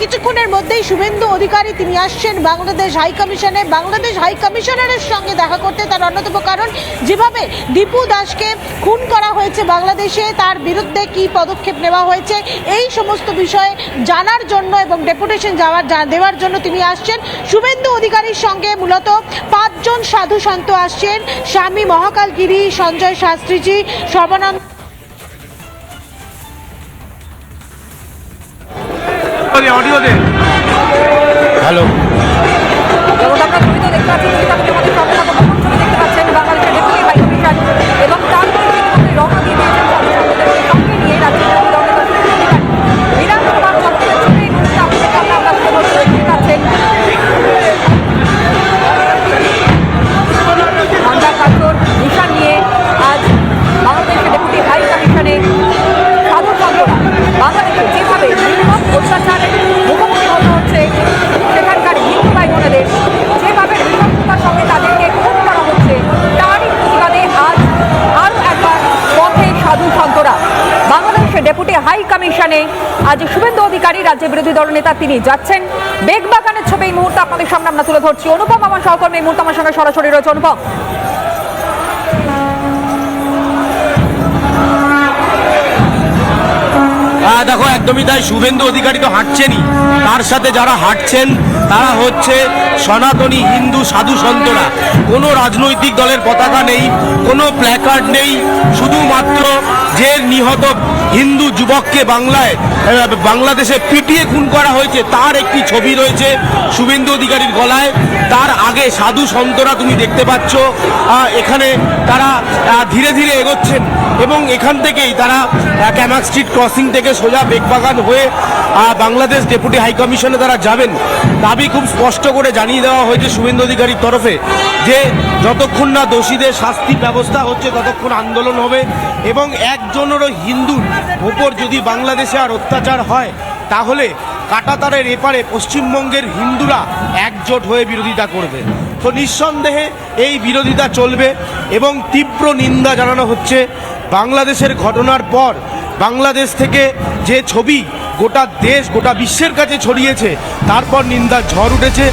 কিছুক্ষণের মধ্যেই শুভেন্দু অধিকারী তিনি আসছেন বাংলাদেশ হাই কমিশনে। বাংলাদেশ হাই কমিশনারের সঙ্গে দেখা করতে, তার অন্যতম কারণ যেভাবে দীপু দাসকে খুন করা হয়েছে বাংলাদেশে, তার বিরুদ্ধে কি পদক্ষেপ নেওয়া হয়েছে এই সমস্ত বিষয়ে জানার জন্য এবং ডেপুটেশন দেওয়ার জন্য তিনি আসছেন। শুভেন্দু অধিকারীর সঙ্গে মূলত 5 জন সাধু সন্ত আসছেন, স্বামী মহাকালগিরি, সঞ্জয় শাস্ত্রীজি, সর্বানন্দ। হ্যালো, এবং নিশান নিয়ে আজ বাংলাদেশের ডেপুটি হাই কমিশনে সাধু সন্তরা বাংলাদেশে যেভাবে নির্মম অত্যাচারের মুখোমুখি হতে হচ্ছে, সেখানকার হিন্দু ভাই বোনেদের যেভাবে নিঃশব্দতার সঙ্গে তাদেরকে খুন করা হচ্ছে, তারই প্রতিবাদে আজ আরও একবার পথে সাধু সন্তরা। বাংলাদেশের ডেপুটি হাই কমিশনে আজ শুভেন্দু অধিকারী, রাজ্যের বিরোধী দল নেতা, তিনি যাচ্ছেন। বেগবাগানের ছবি এই মুহূর্তে আপনাদের সামনে আমরা তুলে ধরছি। অনুপম আমার সহকর্মী এই মুহূর্তে আমার সঙ্গে সরাসরি রয়েছে। অনুপম, দেখো একদমই তাই। শুভেন্দু অধিকারী তো হাঁটছেনই, তার সাথে যারা হাঁটছেন তারা হচ্ছে সনাতনী হিন্দু সাধু সন্তরা। কোনো রাজনৈতিক দলের পতাকা নেই, কোনো প্ল্যাকার্ড নেই, শুধুমাত্র যে নিহত হিন্দু যুবককে বাংলাদেশে পিটিয়ে খুন করা হয়েছে তার একটি ছবি রয়েছে শুভেন্দু অধিকারীর গলায়। তার আগে সাধু সন্তরা তুমি দেখতে পাচ্ছ এখানে তারা ধীরে ধীরে এগোচ্ছেন এবং এখান থেকেই তারা ক্যামাক স্ট্রিট ক্রসিং থেকে সোজা বেগবাগান হয়ে বাংলাদেশ ডেপুটি হাই কমিশনে তারা যাবেন। দাবি খুব স্পষ্ট করে জানিয়ে দেওয়া হয়েছে শুভেন্দু অধিকারীর তরফে যে যতক্ষণ না দোষীদের শাস্তির ব্যবস্থা হচ্ছে ততক্ষণ আন্দোলন হবে এবং একজনেরও হিন্দুর ওপর যদি বাংলাদেশে আর অত্যাচার হয় তাহলে কাঁটাতারের এপারে পশ্চিমবঙ্গের হিন্দুরা একজোট হয়ে বিরোধিতা করবে। তো নিঃসন্দেহে এই বিরোধিতা চলবে এবং তীব্র নিন্দা জানানো হচ্ছে। বাংলাদেশের ঘটনার পর বাংলাদেশ থেকে যে ছবি গোটা দেশ গোটা বিশ্বের কাছে ছড়িয়েছে, তারপর নিন্দার ঝড় উঠেছে।